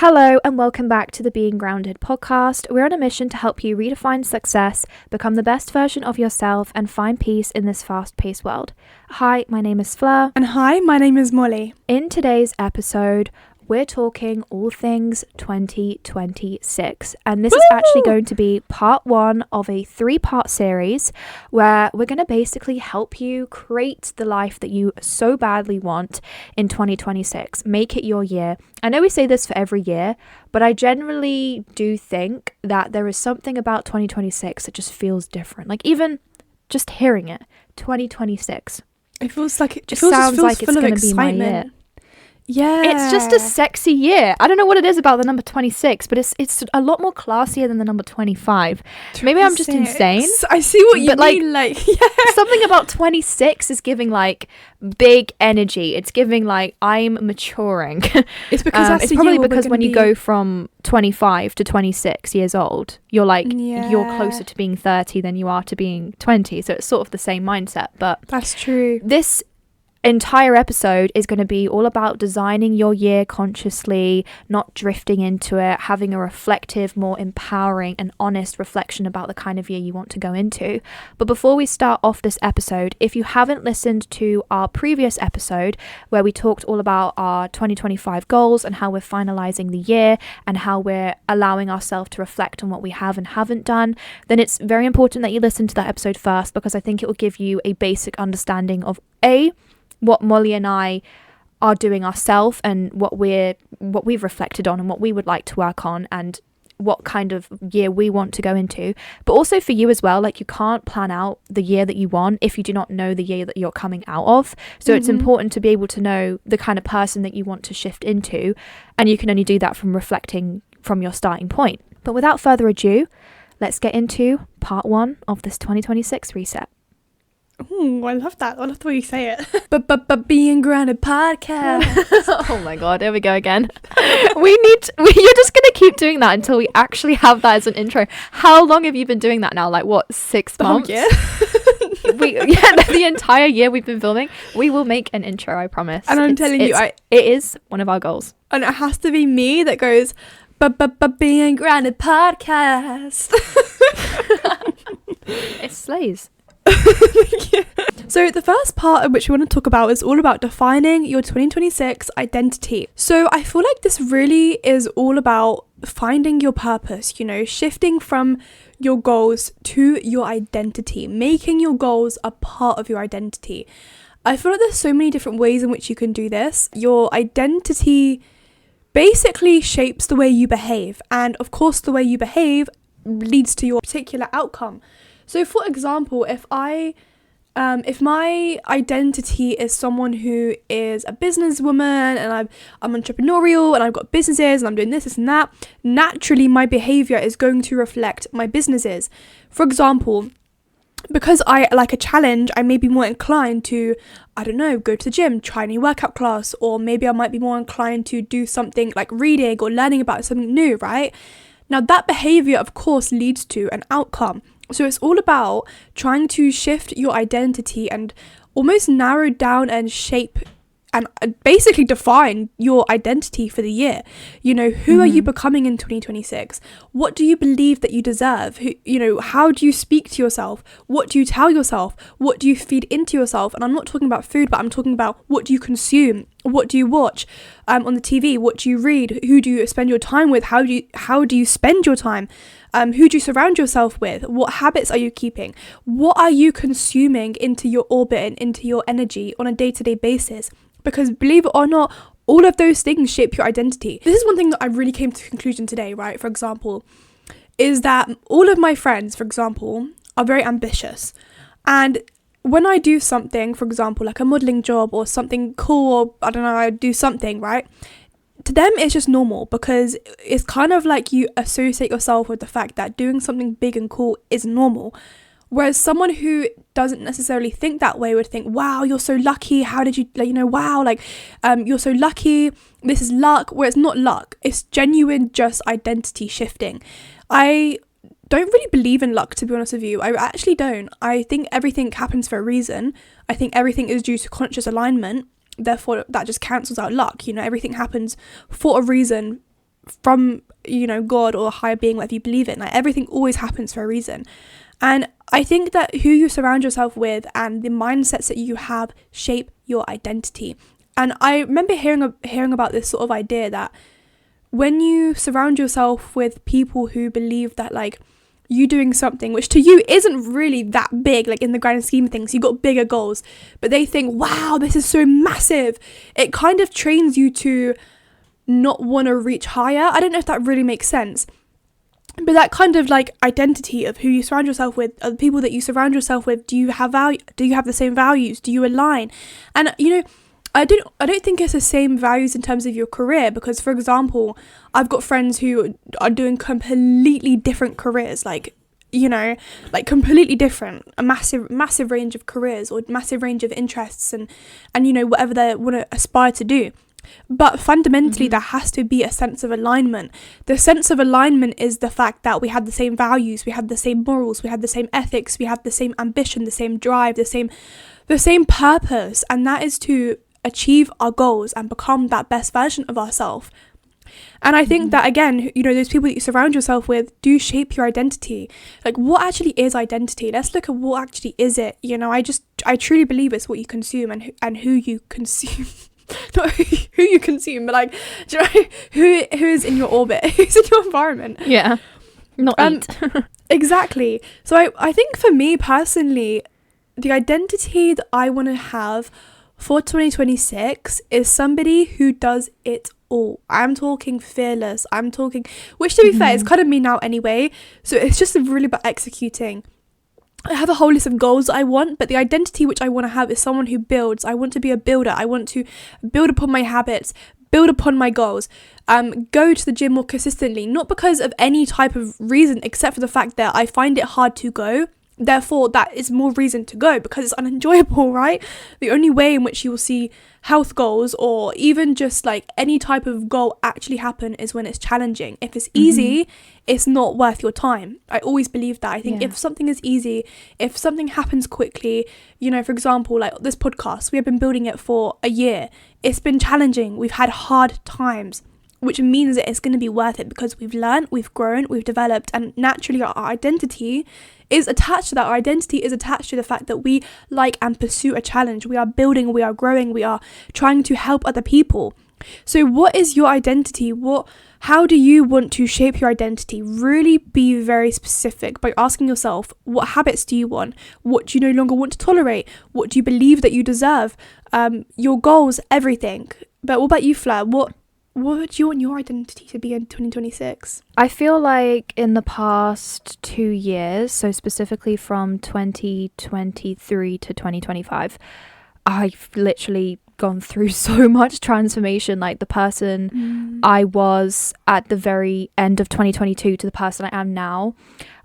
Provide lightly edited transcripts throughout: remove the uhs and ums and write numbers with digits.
Hello and welcome back to the Being Grounded podcast. We're on a mission to help you redefine success, become the best version of yourself, and find peace in this fast-paced world. Hi, my name is Fleur. And hi, my name is Molly. In today's episode, we're talking all things 2026. And this is actually going to be part one of a 3-part series where we're going to basically help you create the life that you so badly want in 2026. Make it your year. I know we say this for every year, but I generally do think that there is something about 2026 that just feels different. Like even just hearing it, 2026. It feels like it sounds like it's going to be my year. Yeah. It's just a sexy year. I don't know what it is about the number 26, but it's a lot more classier than the number 25. Maybe I'm just insane. I see what you mean. Something about 26 is giving like big energy. It's giving like I'm maturing. It's because it's probably because when you go from 25 to 26 years old, you're like you're closer to being 30 than you are to being 20. So it's sort of the same mindset. But that's true. This entire episode is going to be all about designing your year consciously, not drifting into it, having a reflective, more empowering and honest reflection about the kind of year you want to go into. But before we start off this episode, if you haven't listened to our previous episode where we talked all about our 2025 goals and how we're finalizing the year and how we're allowing ourselves to reflect on what we have and haven't done, then it's very important that you listen to that episode first, because I think it will give you a basic understanding of what Molly and I are doing ourselves and what we've reflected on and what we would like to work on and what kind of year we want to go into. But also for you as well, like you can't plan out the year that you want if you do not know the year that you're coming out of. So it's important to be able to know the kind of person that you want to shift into, and you can only do that from reflecting from your starting point. But without further ado, let's get into part one of this 2026 reset. Ooh, I love that. I love the way you say it. But Being Grounded podcast. Oh my god, here we go again. You're just gonna keep doing that until we actually have that as an intro. How long have you been doing that now? Like what, 6 months? The entire year we've been filming. We will make an intro, I promise. And I'm telling you, it is one of our goals. And it has to be me that goes, but Being Grounded podcast. It slays. Yeah. So the first part of which we want to talk about is all about defining your 2026 identity. So I feel like this really is all about finding your purpose, shifting from your goals to your identity, making your goals a part of your identity. I feel like there's so many different ways in which you can do this. Your identity basically shapes the way you behave, and of course the way you behave leads to your particular outcome. So for example, if my identity is someone who is a businesswoman and I'm entrepreneurial and I've got businesses and I'm doing this and that, naturally my behavior is going to reflect my businesses. For example, because I like a challenge, I may be more inclined to, go to the gym, try a new workout class, or maybe I might be more inclined to do something like reading or learning about something new, right? Now that behavior, of course, leads to an outcome. So it's all about trying to shift your identity and almost narrow down and shape and basically define your identity for the year. Who are you becoming in 2026? What do you believe that you deserve? How do you speak to yourself? What do you tell yourself? What do you feed into yourself? And I'm not talking about food, but I'm talking about what do you consume? What do you watch on the TV? What do you read? Who do you spend your time with? How do you spend your time? Who do you surround yourself with? What habits are you keeping? What are you consuming into your orbit and into your energy on a day-to-day basis? Because believe it or not, all of those things shape your identity. This is one thing that I really came to the conclusion today, right? For example, is that all of my friends, for example, are very ambitious. And when I do something, for example, like a modeling job or something cool, or I do something, right? To them, it's just normal because it's kind of like you associate yourself with the fact that doing something big and cool is normal. Whereas someone who doesn't necessarily think that way would think, wow, you're so lucky. How did you, you're so lucky. This is luck. Where it's not luck. It's genuine just identity shifting. I don't really believe in luck, to be honest with you. I actually don't. I think everything happens for a reason. I think everything is due to conscious alignment. Therefore, that just cancels out luck. Everything happens for a reason, from, you know, God or a higher being, whatever you believe in. Like, everything always happens for a reason. And I think that who you surround yourself with and the mindsets that you have shape your identity. And I remember hearing about this sort of idea that when you surround yourself with people who believe that, like, you doing something which to you isn't really that big, like in the grand scheme of things, you got bigger goals, but they think, wow, this is so massive, it kind of trains you to not want to reach higher. I don't know if that really makes sense, but that kind of like identity of who you surround yourself with, the people that you surround yourself with, do you have the same values, do you align? And you know, I don't think it's the same values in terms of your career, because for example, I've got friends who are doing completely different careers, like, you know, like completely different, a massive range of careers or massive range of interests and you know, whatever they want to aspire to do. But fundamentally, there has to be a sense of alignment. The sense of alignment is the fact that we had the same values, we had the same morals, we had the same ethics, we had the same ambition, the same drive, the same purpose, and that is to achieve our goals and become that best version of ourselves. And I think that, again, you know, those people that you surround yourself with do shape your identity. Like, what actually is identity? Let's look at what actually is it. You know, I truly believe it's what you consume and who you consume. Not who you consume, but like, do you know, who is in your orbit, who's in your environment. Yeah, not eat. Exactly. So I think for me personally, the identity that I want to have for 2026 is somebody who does it all. I'm talking fearless. I'm talking, which to be fair, is kind of me now anyway. So it's just really about executing. I have a whole list of goals that I want, but the identity which I want to have is someone who builds. I want to be a builder. I want to build upon my habits, build upon my goals, go to the gym more consistently, not because of any type of reason except for the fact that I find it hard to go. Therefore, that is more reason to go, because it's unenjoyable, right? The only way in which you will see health goals or even just like any type of goal actually happen is when it's challenging. If it's easy, it's not worth your time. I always believe that. I think if something is easy, if something happens quickly, you know, for example, like this podcast, we have been building it for a year. It's been challenging. We've had hard times, which means that it's going to be worth it because we've learned, we've grown, we've developed, and naturally our identity is attached to that. Our identity is attached to the fact that we like and pursue a challenge. We are building, we are growing, we are trying to help other people. So what is your identity? How do you want to shape your identity? Really be very specific by asking yourself, what habits do you want? What do you no longer want to tolerate? What do you believe that you deserve? Your goals, everything. But what about you, Fleur? What do you want your identity to be in 2026? I feel like in the past 2 years, so specifically from 2023 to 2025, I've literally gone through so much transformation. Like, the person I was at the very end of 2022 to the person I am now,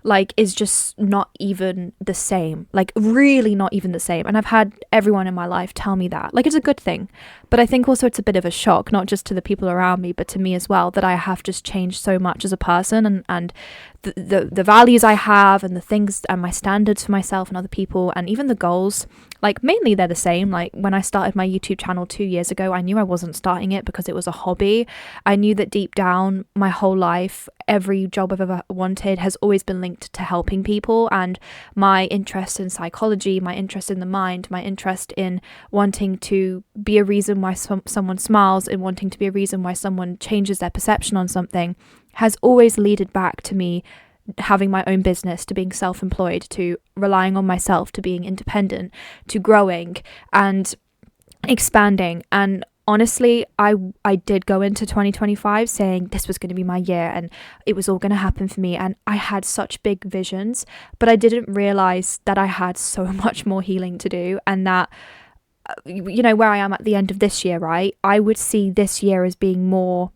like, is just not even the same. Like, really not even the same. And I've had everyone in my life tell me that. Like, it's a good thing. But I think also it's a bit of a shock, not just to the people around me, but to me as well, that I have just changed so much as a person, and the values I have and the things and my standards for myself and other people, and even the goals, like, mainly they're the same. Like, when I started my YouTube channel 2 years ago, I knew I wasn't starting it because it was a hobby. I knew that deep down, my whole life, every job I've ever wanted has always been linked to helping people, and my interest in psychology, my interest in the mind, my interest in wanting to be a reason why someone smiles, and wanting to be a reason why someone changes their perception on something, has always leaded back to me having my own business, to being self-employed, to relying on myself, to being independent, to growing and expanding. And honestly, I did go into 2025 saying this was going to be my year and it was all going to happen for me, and I had such big visions, but I didn't realize that I had so much more healing to do, and that, you know, where I am at the end of this year, right, I would see this year as being more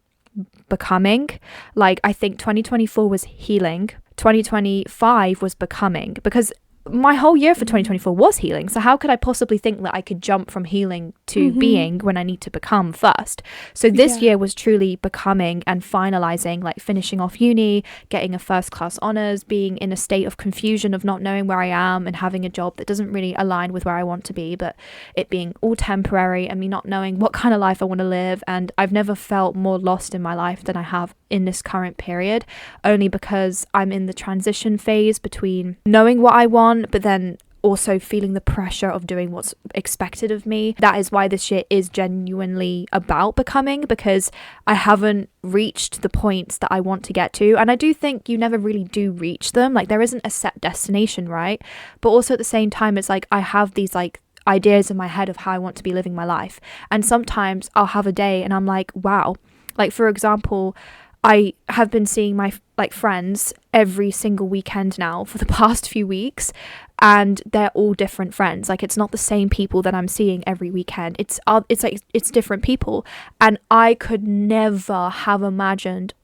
becoming. Like, I think 2024 was healing, 2025 was becoming, because my whole year for 2024 was healing. So how could I possibly think that I could jump from healing to being when I need to become first? So this year was truly becoming and finalizing, like finishing off uni, getting a first class honors, being in a state of confusion of not knowing where I am, and having a job that doesn't really align with where I want to be, but it being all temporary, and me not knowing what kind of life I want to live. And I've never felt more lost in my life than I have in this current period, only because I'm in the transition phase between knowing what I want, but then also feeling the pressure of doing what's expected of me. That is why this year is genuinely about becoming, because I haven't reached the points that I want to get to. And I do think you never really do reach them. Like, there isn't a set destination, right? But also at the same time, it's like I have these like ideas in my head of how I want to be living my life. And sometimes I'll have a day and I'm like, wow. Like, for example, I have been seeing my like friends every single weekend now for the past few weeks, and they're all different friends. Like, it's not the same people that I'm seeing every weekend. It's like it's different people, and I could never have imagined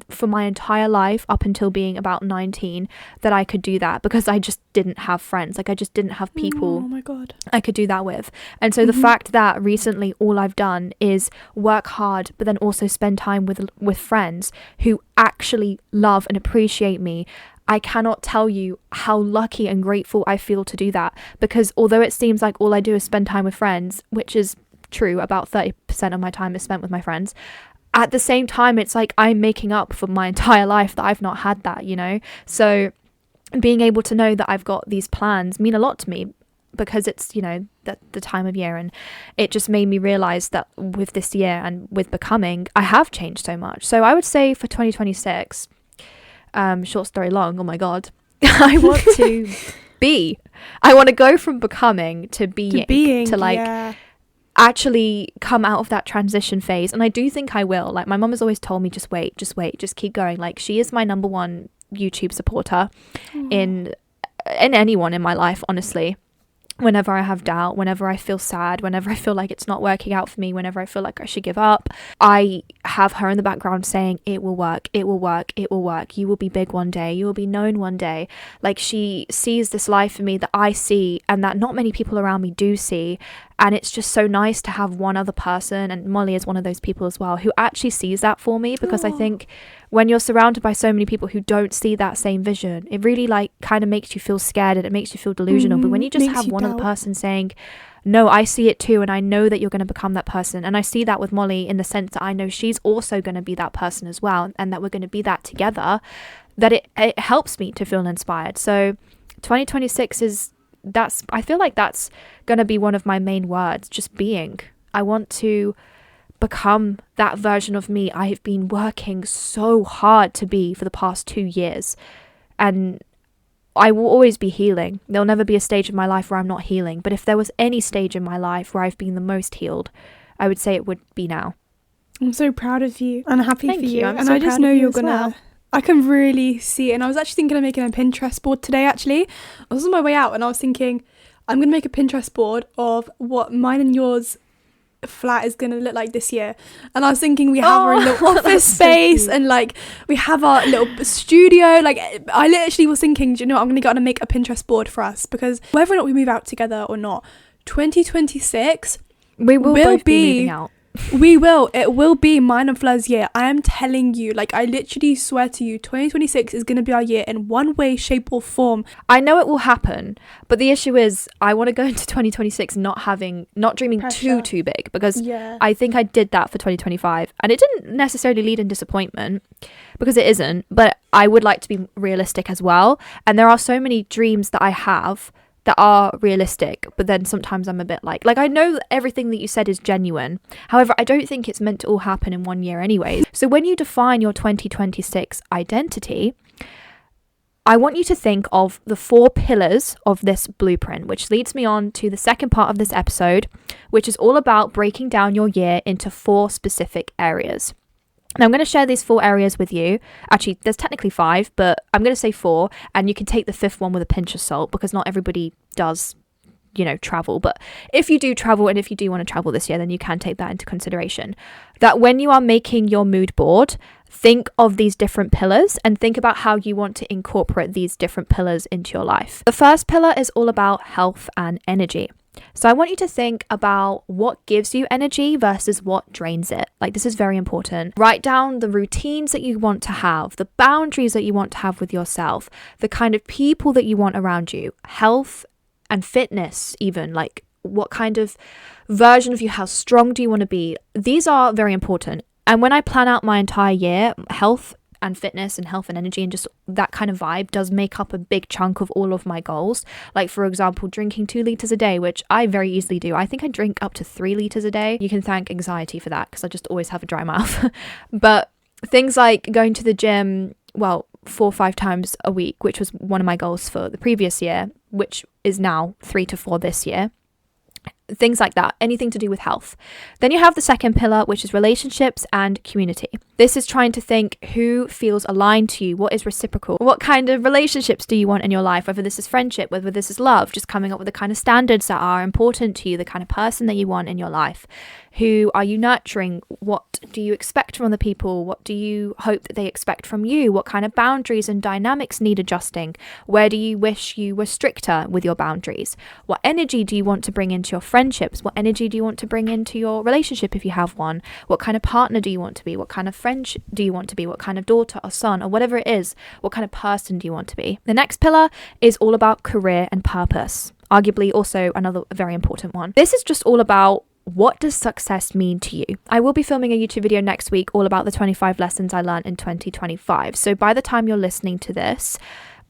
for my entire life up until being about 19 that I could do that, because I just didn't have friends. Like, I just didn't have people Oh my God. I could do that with. And so the fact that recently all I've done is work hard, but then also spend time with friends who actually love and appreciate me, I cannot tell you how lucky and grateful I feel to do that. Because although it seems like all I do is spend time with friends, which is true, about 30% of my time is spent with my friends, at the same time, it's like I'm making up for my entire life that I've not had that, you know? So being able to know that I've got these plans mean a lot to me, because it's, you know, the time of year, and it just made me realize that with this year and with becoming, I have changed so much. So I would say for 2026, short story long, oh my God, I want to I want to go from becoming to being to like, yeah. actually come out of that transition phase. And I do think I will. Like, my mum has always told me, just wait, just keep going. Like, she is my number one YouTube supporter in anyone in my life, honestly. Whenever I have doubt, whenever I feel sad, whenever I feel like it's not working out for me, whenever I feel like I should give up, I have her in the background saying, it will work, it will work, it will work. You will be big one day. You will be known one day. Like, she sees this life for me that I see and that not many people around me do see. And it's just so nice to have one other person, and Molly is one of those people as well, who actually sees that for me, because I think when you're surrounded by so many people who don't see that same vision, it really like kind of makes you feel scared and it makes you feel delusional. But when you just have one other person saying, no, I see it too, and I know that you're going to become that person. And I see that with Molly in the sense that I know she's also going to be that person as well, and that we're going to be that together, that it helps me to feel inspired. So 2026 I feel like that's going to be one of my main words, just being. I want to become that version of me I have been working so hard to be for the past 2 years. And I will always be healing. There'll never be a stage in my life where I'm not healing. But if there was any stage in my life where I've been the most healed, I would say it would be now. I'm so proud of you and happy Thank for you. you. I'm and so I just proud know of you you're as gonna well. I can really see it. And I was actually thinking of making a Pinterest board today, actually. I was on my way out and I was thinking, I'm gonna make a Pinterest board of what mine and yours flat is gonna look like this year. And I was thinking we have our own little office space, and like we have our little studio. Like, I literally was thinking, do you know what, I'm gonna make a Pinterest board for us, because whether or not we move out together or not, 2026 we will both be moving out. It will be mine and Fleur's year. I am telling you, like, I literally swear to you, 2026 is going to be our year in one way, shape or form. I know it will happen, but the issue is I want to go into 2026 not dreaming Pressure. too big, because Yeah. I think I did that for 2025 and it didn't necessarily lead in disappointment, because it isn't, but I would like to be realistic as well. And there are so many dreams that I have that are realistic, but then sometimes I'm a bit like I know that everything that you said is genuine. However, I don't think it's meant to all happen in 1 year anyways. So when you define your 2026 identity, I want you to think of the 4 pillars of this blueprint, which leads me on to the second part of this episode, which is all about breaking down your year into 4 specific areas. Now, I'm going to share these 4 areas with you. Actually, there's technically 5, but I'm going to say 4, and you can take the 5th one with a pinch of salt, because not everybody does, you know, travel. But if you do travel, and if you do want to travel this year, then you can take that into consideration. That when you are making your mood board, think of these different pillars and think about how you want to incorporate these different pillars into your life. The first pillar is all about health and energy. So I want you to think about what gives you energy versus what drains it. Like, this is very important. Write down the routines that you want to have, the boundaries that you want to have with yourself, the kind of people that you want around you, health and fitness even, like what kind of version of you, how strong do you want to be? These are very important. And when I plan out my entire year, health and fitness and health and energy and just that kind of vibe does make up a big chunk of all of my goals. Like, for example, drinking 2 liters a day, which I very easily do. I think I drink up to 3 liters a day. You can thank anxiety for that because I just always have a dry mouth. But things like going to the gym, well, 4 or 5 times a week, which was one of my goals for the previous year, which is now 3 to 4 this year. Things like that, anything to do with health. Then you have the second pillar, which is relationships and community. This is trying to think who feels aligned to you, what is reciprocal, what kind of relationships do you want in your life, whether this is friendship, whether this is love, just coming up with the kind of standards that are important to you, the kind of person that you want in your life. Who are you nurturing? What do you expect from other people? What do you hope that they expect from you? What kind of boundaries and dynamics need adjusting? Where do you wish you were stricter with your boundaries? What energy do you want to bring into your friendships? What energy do you want to bring into your relationship if you have one? What kind of partner do you want to be? What kind of friend do you want to be? What kind of daughter or son or whatever it is? What kind of person do you want to be? The next pillar is all about career and purpose. Arguably also another very important one. This is just all about, what does success mean to you? I will be filming a YouTube video next week all about the 25 lessons I learned in 2025. So by the time you're listening to this,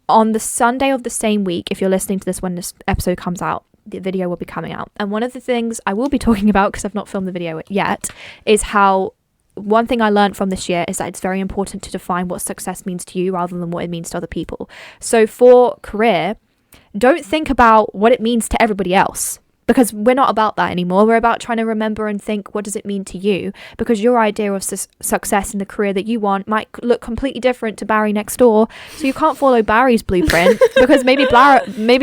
on the Sunday of the same week, if you're listening to this when this episode comes out, the video will be coming out. And one of the things I will be talking about, because I've not filmed the video yet, is how one thing I learned from this year is that it's very important to define what success means to you rather than what it means to other people. So for career, don't think about what it means to everybody else, because we're not about that anymore. We're about trying to remember and think, what does it mean to you? Because your idea of success in the career that you want might look completely different to Barry next door. So you can't follow Barry's blueprint because maybe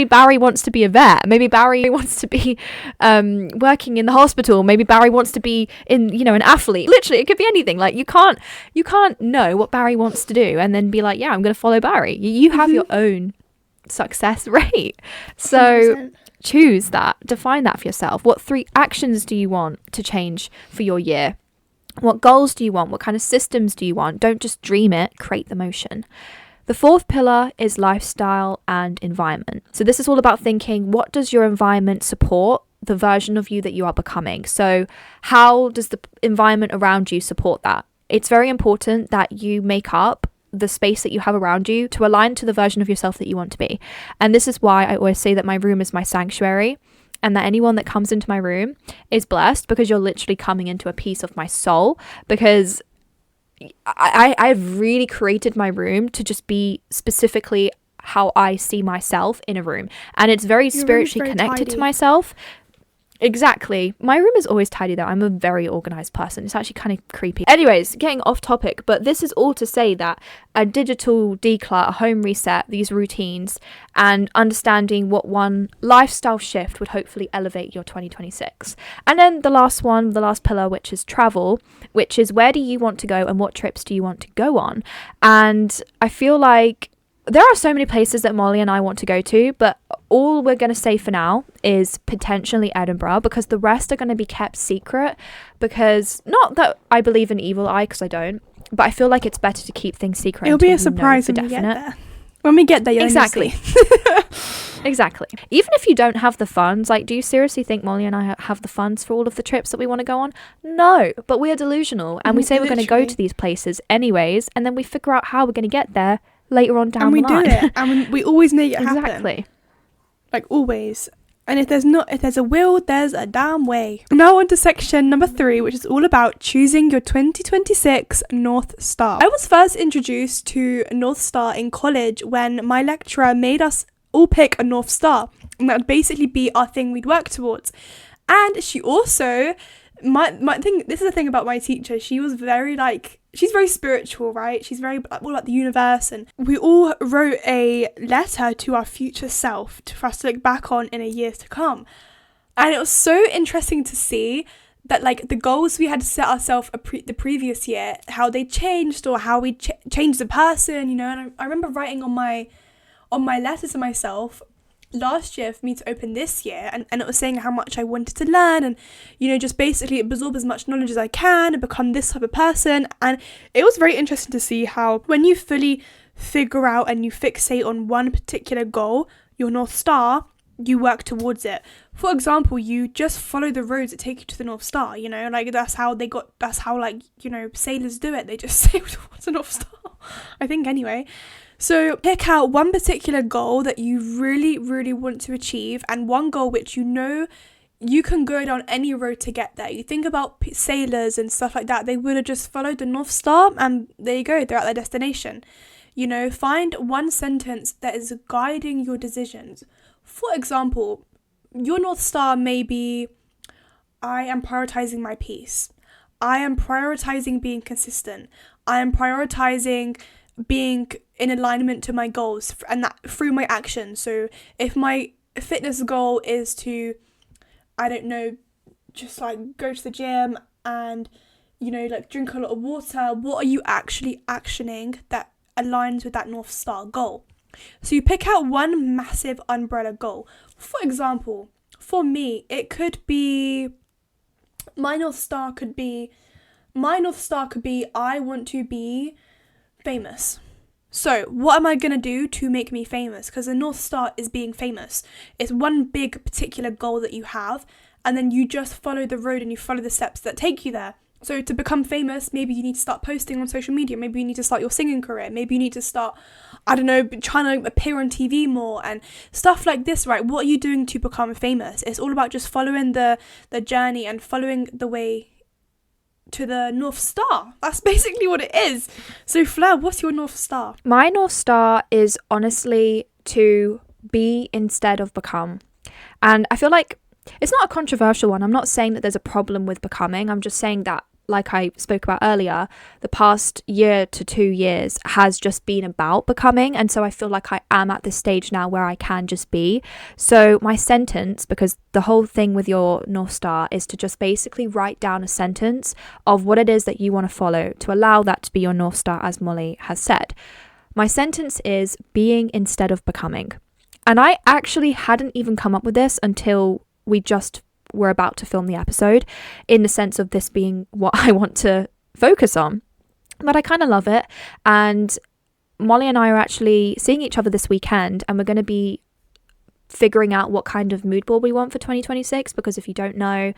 Barry wants to be a vet. Maybe Barry wants to be working in the hospital. Maybe Barry wants to be an athlete. Literally, it could be anything. Like you can't know what Barry wants to do and then be like, yeah, I'm going to follow Barry. You have your own success rate. So 100%. Choose that, define that for yourself. What 3 actions do you want to change for your year? What goals do you want? What kind of systems do you want? Don't just dream it, create the motion. The 4th pillar is lifestyle and environment. So this is all about thinking, what does your environment support the version of you that you are becoming? So how does the environment around you support that? It's very important that you make up the space that you have around you to align to the version of yourself that you want to be. And this is why I always say that my room is my sanctuary, and that anyone that comes into my room is blessed, because you're literally coming into a piece of my soul. Because I've really created my room to just be specifically how I see myself in a room, and it's very spiritually connected to myself. Exactly. My room is always tidy though. I'm a very organized person. It's actually kind of creepy. Anyways, getting off topic, but this is all to say that a digital declutter, a home reset, these routines, and understanding what one lifestyle shift would hopefully elevate your 2026. And then the last pillar, which is travel, which is where do you want to go and what trips do you want to go on? And I feel like there are so many places that Molly and I want to go to, but all we're going to say for now is potentially Edinburgh, because the rest are going to be kept secret. Because, not that I believe in evil eye, because I don't, but I feel like it's better to keep things secret. It'll be a surprise when we get there. When we get there, you'll exactly. Exactly. Even if you don't have the funds, like, do you seriously think Molly and I have the funds for all of the trips that we want to go on? No, but we are delusional, and we say we're going to go to these places anyways, and then we figure out how we're going to get there later on down the line. And we do it, and we always make it happen. Exactly. Like, always. And if there's a will, there's a damn way. Now on to section number 3, which is all about choosing your 2026 North Star. I was first introduced to North Star in college when my lecturer made us all pick a North Star, and that would basically be our thing we'd work towards. And she also, my thing, this is the thing about my teacher, she was very she's very spiritual, right? She's very all like the universe, and we all wrote a letter to our future self for us to look back on in a years to come. And it was so interesting to see that, like, the goals we had set ourselves the previous year, how they changed, or how we changed the person, and I remember writing on my letter to myself last year for me to open this year, and it was saying how much I wanted to learn, and just basically absorb as much knowledge as I can and become this type of person. And it was very interesting to see how when you fully figure out and you fixate on one particular goal, your North Star, you work towards it. For example, you just follow the roads that take you to the North Star, like that's how like, sailors do it. They just sail towards the North Star, I think anyway. So pick out one particular goal that you really, really want to achieve, and one goal which you can go down any road to get there. You think about sailors and stuff like that, they would have just followed the North Star and there you go, they're at their destination. Find one sentence that is guiding your decisions. For example, your North Star may be, I am prioritizing my peace. I am prioritizing being consistent. I am prioritizing being in alignment to my goals, and that through my actions. So if my fitness goal is to, I don't know, just like go to the gym and, like drink a lot of water, what are you actually actioning that aligns with that North Star goal? So you pick out one massive umbrella goal. For example, for me, it could be, my North Star could be, I want to be famous. So what am I going to do to make me famous? Because the North Star is being famous. It's one big particular goal that you have, and then you just follow the road and you follow the steps that take you there. So to become famous, maybe you need to start posting on social media. Maybe you need to start your singing career. Maybe you need to start, trying to appear on TV more and stuff like this, right? What are you doing to become famous? It's all about just following the journey and following the way to the North Star. That's basically what it is. So Fleur, what's your North Star? My North Star is honestly to be instead of become. And I feel like it's not a controversial one. I'm not saying that there's a problem with becoming. I'm just saying that, like I spoke about earlier, the past year to 2 years has just been about becoming. And so I feel like I am at this stage now where I can just be. So my sentence, because the whole thing with your North Star is to just basically write down a sentence of what it is that you want to follow to allow that to be your North Star, as Molly has said. My sentence is being instead of becoming. And I actually hadn't even come up with this until we just were about to film the episode, in the sense of this being what I want to focus on. But I kind of love it. And Molly and I are actually seeing each other this weekend, and we're going to be figuring out what kind of mood board we want for 2026, because if you don't know,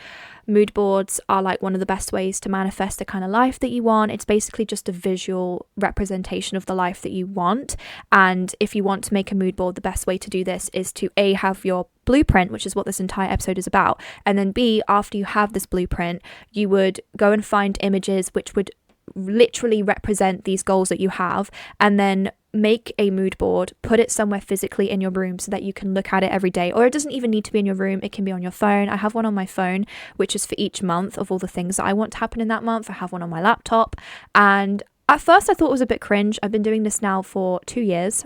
mood boards are like one of the best ways to manifest the kind of life that you want. It's basically just a visual representation of the life that you want. And if you want to make a mood board, the best way to do this is to A, have your blueprint, which is what this entire episode is about, and then B, after you have this blueprint, you would go and find images which would literally represent these goals that you have, and then make a mood board, put it somewhere physically in your room so that you can look at it every day. Or it doesn't even need to be in your room, it can be on your phone. I have one on my phone which is for each month of all the things that I want to happen in that month. I have one on my laptop, and at first I thought it was a bit cringe. I've been doing this now for 2 years.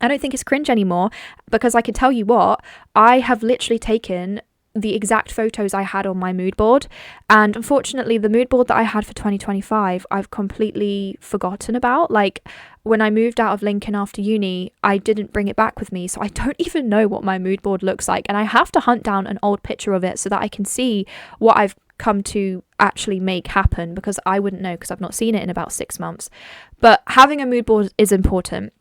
I don't think it's cringe anymore, because I can tell you what, I have literally taken the exact photos I had on my mood board, and unfortunately the mood board that I had for 2025 I've completely forgotten about. Like, when I moved out of Lincoln after uni, I didn't bring it back with me, so I don't even know what my mood board looks like, and I have to hunt down an old picture of it so that I can see what I've come to actually make happen, because I wouldn't know, because I've not seen it in about 6 months. But having a mood board is important.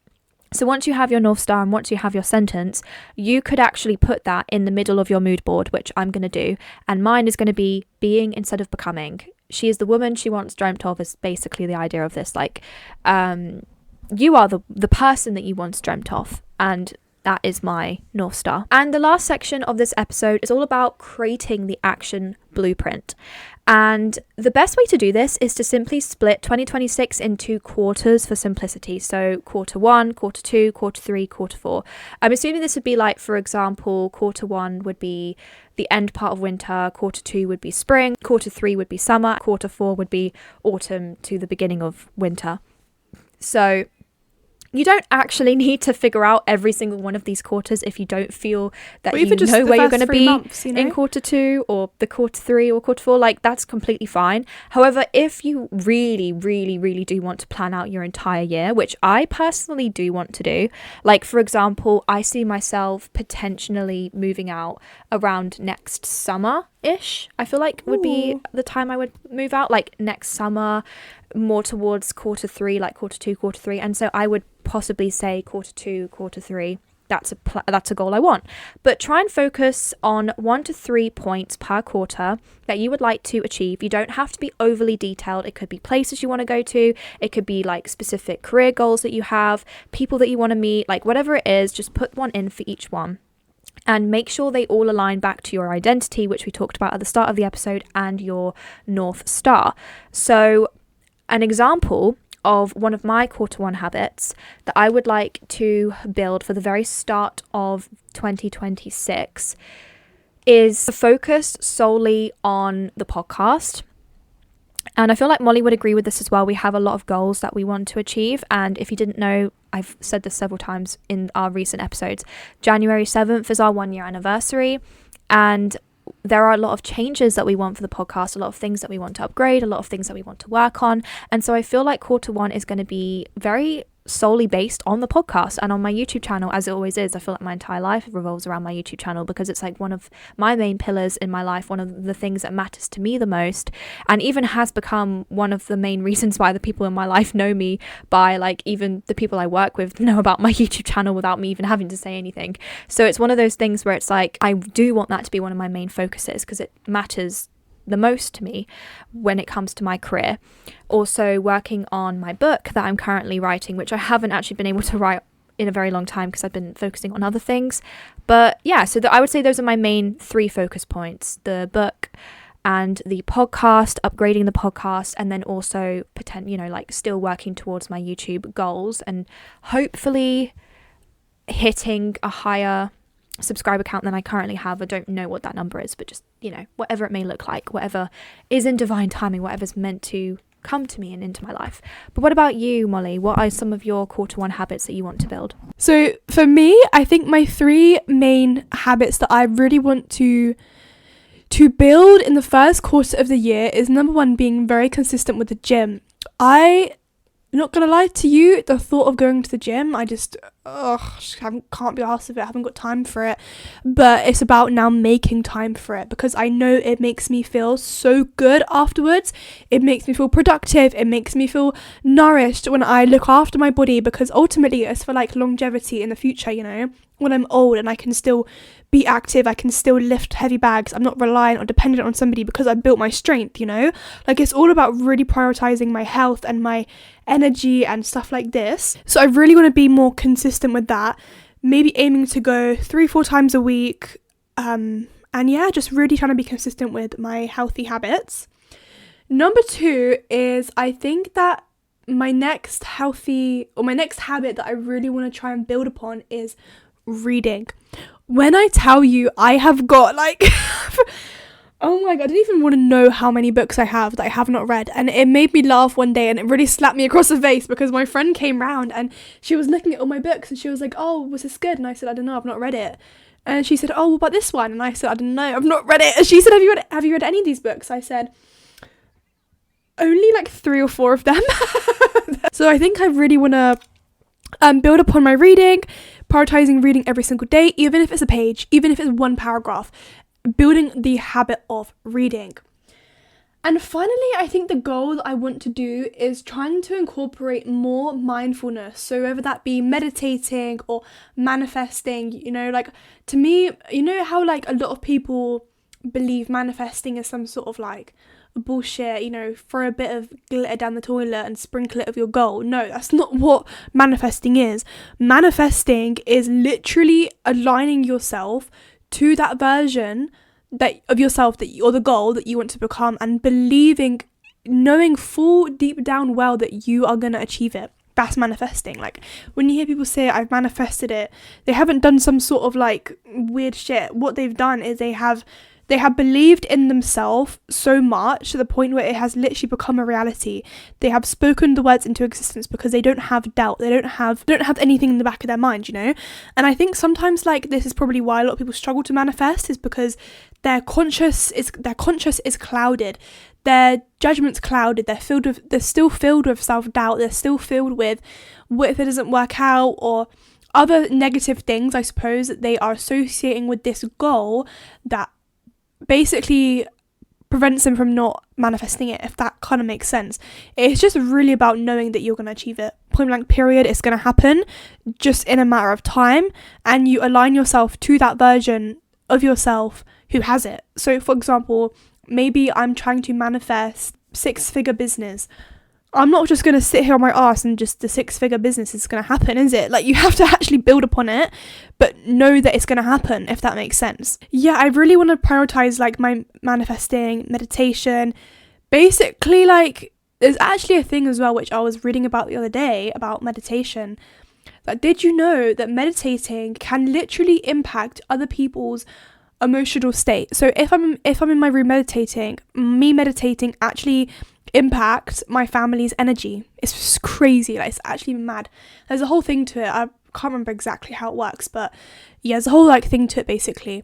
So once you have your North Star and once you have your sentence, you could actually put that in the middle of your mood board, which I'm going to do. And mine is going to be being instead of becoming. She is the woman she once dreamt of, is basically the idea of this. Like, you are the person that you once dreamt of. And that is my North Star. And the last section of this episode is all about creating the action blueprint. And the best way to do this is to simply split 2026 into quarters for simplicity. So quarter 1, quarter 2, quarter 3, quarter 4. I'm assuming this would be like, for example, quarter 1 would be the end part of winter, quarter 2 would be spring, quarter 3 would be summer, quarter 4 would be autumn to the beginning of winter. So you don't actually need to figure out every single one of these quarters if you don't feel that you know where you're going to be months, in quarter 2 or the quarter 3 or quarter 4. Like, that's completely fine. However, if you really, really, really do want to plan out your entire year, which I personally do want to do, like, for example, I see myself potentially moving out around next summer-ish. I feel like would be the time I would move out, like next summer, more towards quarter 3, like quarter 2, quarter 3. And so I would possibly say quarter 2, quarter 3. that's a goal I want. But try and focus on 1 to 3 points per quarter that you would like to achieve. You don't have to be overly detailed. It could be places you want to go to. It could be like specific career goals that you have, people that you want to meet, like whatever it is, just put one in for each one. And make sure they all align back to your identity, which we talked about at the start of the episode, and your North Star. So an example of one of my quarter one habits that I would like to build for the very start of 2026 is focused solely on the podcast. And I feel like Molly would agree with this as well. We have a lot of goals that we want to achieve. And if you didn't know, I've said this several times in our recent episodes, January 7th is our 1-year anniversary. And there are a lot of changes that we want for the podcast, a lot of things that we want to upgrade, a lot of things that we want to work on. And so I feel like quarter one is going to be very solely based on the podcast and on my YouTube channel, as it always is. I feel like my entire life revolves around my YouTube channel because it's like one of my main pillars in my life, one of the things that matters to me the most, and even has become one of the main reasons why the people in my life know me, by like even the people I work with know about my YouTube channel without me even having to say anything. So it's one of those things where it's like I do want that to be one of my main focuses because it matters the most to me when it comes to my career. Also working on my book that I'm currently writing, which I haven't actually been able to write in a very long time because I've been focusing on other things. But yeah, so I would say those are my main 3 focus points: the book and the podcast, upgrading the podcast, and then also like still working towards my YouTube goals and hopefully hitting a higher subscriber count than I currently have. I don't know what that number is, but just, whatever it may look like, whatever is in divine timing, whatever's meant to come to me and into my life. But what about you, Molly? What are some of your quarter one habits that you want to build? So for me, I think my 3 main habits that I really want to build in the first quarter of the year is, number 1, being very consistent with the gym. Not gonna lie to you, the thought of going to the gym, I just can't be arsed with it. I haven't got time for it. But it's about now making time for it, because I know it makes me feel so good afterwards. It makes me feel productive. It makes me feel nourished when I look after my body, because ultimately it's for like longevity in the future, when I'm old and I can still be active, I can still lift heavy bags. I'm not reliant or dependent on somebody because I built my strength, Like, it's all about really prioritizing my health and my energy and stuff like this. So I really want to be more consistent with that. Maybe aiming to go 3-4 times a week. And yeah, just really trying to be consistent with my healthy habits. Number 2 is, I think that my next habit that I really want to try and build upon is reading. When I tell you I have got like oh my god, I don't even want to know how many books I have that I have not read. And it made me laugh one day, and it really slapped me across the face, because my friend came round and she was looking at all my books and she was like, "Oh, was this good?" And I said, "I don't know, I've not read it." And she said, "Oh, what about this one?" And I said, "I don't know, I've not read it." And she said, have you read any of these books?" I said, "Only like 3 or 4 of them." So I think I really want to build upon my reading, prioritizing reading every single day, even if it's a page, even if it's 1 paragraph, building the habit of reading. And finally, I think the goal that I want to do is trying to incorporate more mindfulness. So whether that be meditating or manifesting, like, to me, how like a lot of people believe manifesting is some sort of like bullshit, throw a bit of glitter down the toilet and sprinkle it of your goal. No, that's not what manifesting is. Manifesting is literally aligning yourself to that version of yourself or the goal that you want to become, and believing, knowing full deep down well that you are going to achieve it. That's manifesting. Like, when you hear people say I've manifested it, they haven't done some sort of like weird shit. What they've done is they have believed in themselves so much to the point where it has literally become a reality. They have spoken the words into existence because they don't have doubt. They don't have anything in the back of their mind, And I think sometimes, like, this is probably why a lot of people struggle to manifest, is because their conscious is clouded. Their judgment's clouded. They're still filled with self-doubt. They're still filled with, what if it doesn't work out, or other negative things, I suppose, that they are associating with this goal that basically prevents them from not manifesting it, if that kind of makes sense. It's just really about knowing that you're going to achieve it. Point blank period. It's going to happen just in a matter of time, and you align yourself to that version of yourself who has it. So for example, maybe I'm trying to manifest 6-figure business. I'm not just going to sit here on my ass and just the 6-figure business is going to happen, is it? Like, you have to actually build upon it, but know that it's going to happen, if that makes sense. Yeah, I really want to prioritize like my manifesting, meditation. Basically, like, there's actually a thing as well which I was reading about the other day about meditation. Like, did you know that meditating can literally impact other people's emotional state? So if I'm in my room meditating, me meditating actually impacts my family's energy. It's just crazy. Like, it's actually mad. There's a whole thing to it. I can't remember exactly how it works, but yeah, there's a whole like thing to it basically.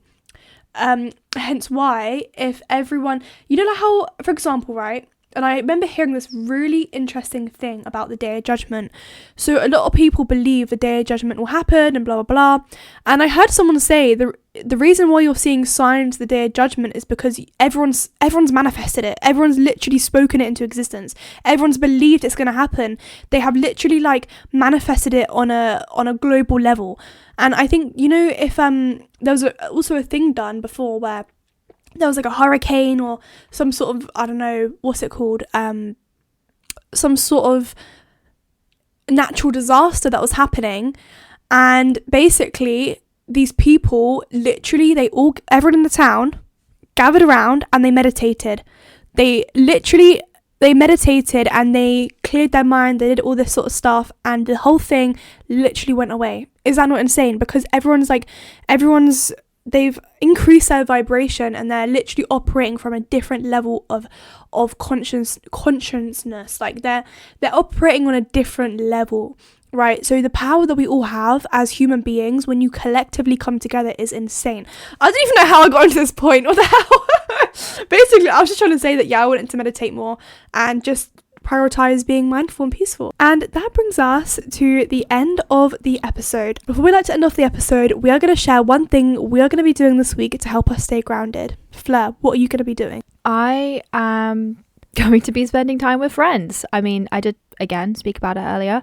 Hence why, if everyone, you know, like how, for example, right, and I remember hearing this really interesting thing about the Day of Judgment. So a lot of people believe the Day of Judgment will happen and blah, blah, blah. And I heard someone say the reason why you're seeing signs of the Day of Judgment is because everyone's manifested it. Everyone's literally spoken it into existence. Everyone's believed it's going to happen. They have literally like manifested it on a global level. And I think, you know, if there was also a thing done before where there was like a hurricane or some sort of, I don't know, what's it called? Some sort of natural disaster that was happening. And basically, these people, literally, everyone in the town gathered around and they meditated. They meditated and they cleared their mind. They did all this sort of stuff. And the whole thing literally went away. Is that not insane? Because they've increased their vibration and they're literally operating from a different level of consciousness. Like they're operating on a different level, right? So the power that we all have as human beings when you collectively come together is insane. I don't even know how I got into this point. What the hell? Basically, I was just trying to say that, yeah, I wanted to meditate more and just prioritize being mindful and peaceful. And that brings us to the end of the episode. Before we like to end off the episode, we are going to share one thing we are going to be doing this week to help us stay grounded. Fleur, what are you going to be doing? I am going to be spending time with friends. I mean, I did, again, speak about it earlier,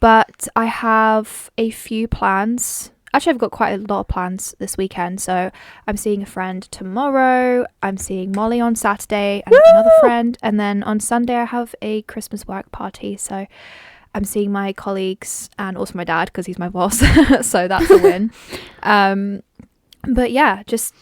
but I have a few plans. Actually, I've got quite a lot of plans this weekend. So I'm seeing a friend tomorrow. I'm seeing Molly on Saturday and another friend. And then on Sunday, I have a Christmas work party. So I'm seeing my colleagues and also my dad because he's my boss. So that's a win. But yeah, just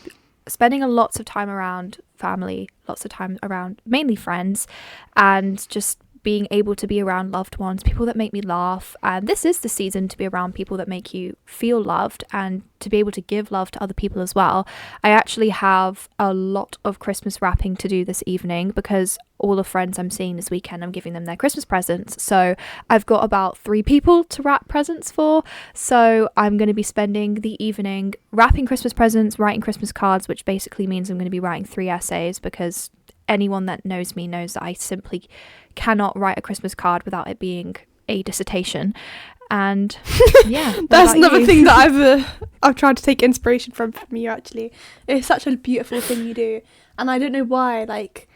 spending lots of time around family, lots of time around mainly friends, and just being able to be around loved ones, people that make me laugh. And this is the season to be around people that make you feel loved and to be able to give love to other people as well. I actually have a lot of Christmas wrapping to do this evening because all the friends I'm seeing this weekend, I'm giving them their Christmas presents. So I've got about 3 people to wrap presents for. So I'm going to be spending the evening wrapping Christmas presents, writing Christmas cards, which basically means I'm going to be writing 3 essays because anyone that knows me knows that I simply cannot write a Christmas card without it being a dissertation. And yeah, that's another thing that I've tried to take inspiration from you. Actually, it's such a beautiful thing you do, and I don't know why like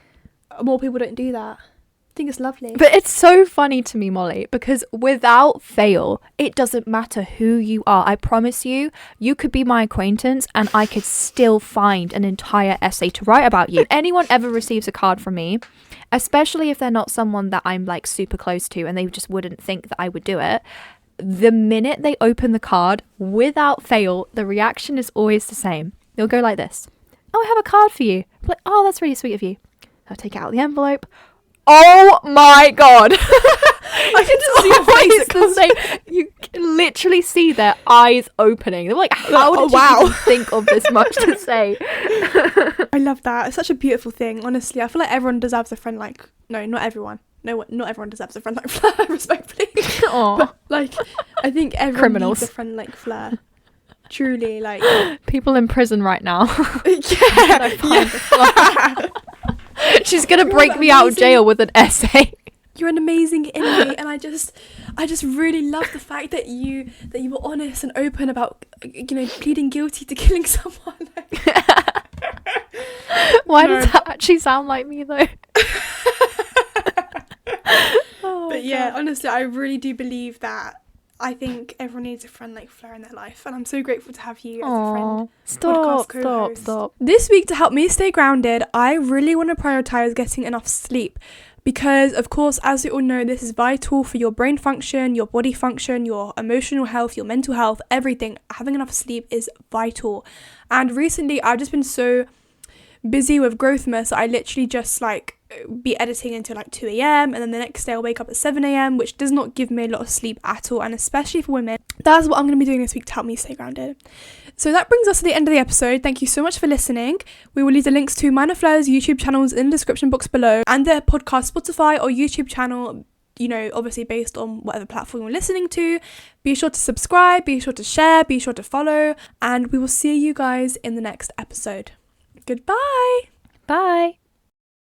more people don't do that. I think it's lovely. But it's so funny to me, Molly, because without fail, it doesn't matter who you are. I promise you, you could be my acquaintance and I could still find an entire essay to write about you. If anyone ever receives a card from me, especially if they're not someone that I'm like super close to and they just wouldn't think that I would do it, the minute they open the card, without fail, the reaction is always the same. They'll go like this. Oh, I have a card for you. I'm like, oh, that's really sweet of you. I'll take out the envelope. Oh my god. I can just see your face. You can literally see their eyes opening. They're like, how did you even think of this much to say? I love that. It's such a beautiful thing, honestly. I feel like everyone deserves a friend like... No, not everyone. No, not everyone deserves a friend like Fleur, respectfully. But, like, I think everyone needs a friend like Fleur. Truly, like... People in prison right now. Yeah. She's gonna break me out of jail with an essay. You're an amazing inmate, and I just really love the fact that you were honest and open about, you know, pleading guilty to killing someone. Why No, does that actually sound like me though? Oh, But yeah, God. honestly, I really do believe that. I think everyone needs a friend like Fleur in their life, and I'm so grateful to have you as a friend. Aw, Podcast stop, co-host. stop. This week, to help me stay grounded, I really want to prioritize getting enough sleep because, of course, as we all know, this is vital for your brain function, your body function, your emotional health, your mental health, everything. Having enough sleep is vital. And recently, I've just been so busy with Growthmas, I literally just like be editing until like 2 a.m. and then the next day I'll wake up at 7 a.m., which does not give me a lot of sleep at all, and especially for women. That's what I'm going to be doing this week to help me stay grounded. So that brings us to the end of the episode. Thank you so much for listening. We will leave the links to mine and Fleur's YouTube channels in the description box below, and their podcast Spotify or YouTube channel, you know, obviously based on whatever platform you're listening to. Be sure to subscribe, be sure to share, be sure to follow, and we will see you guys in the next episode. Goodbye. Bye.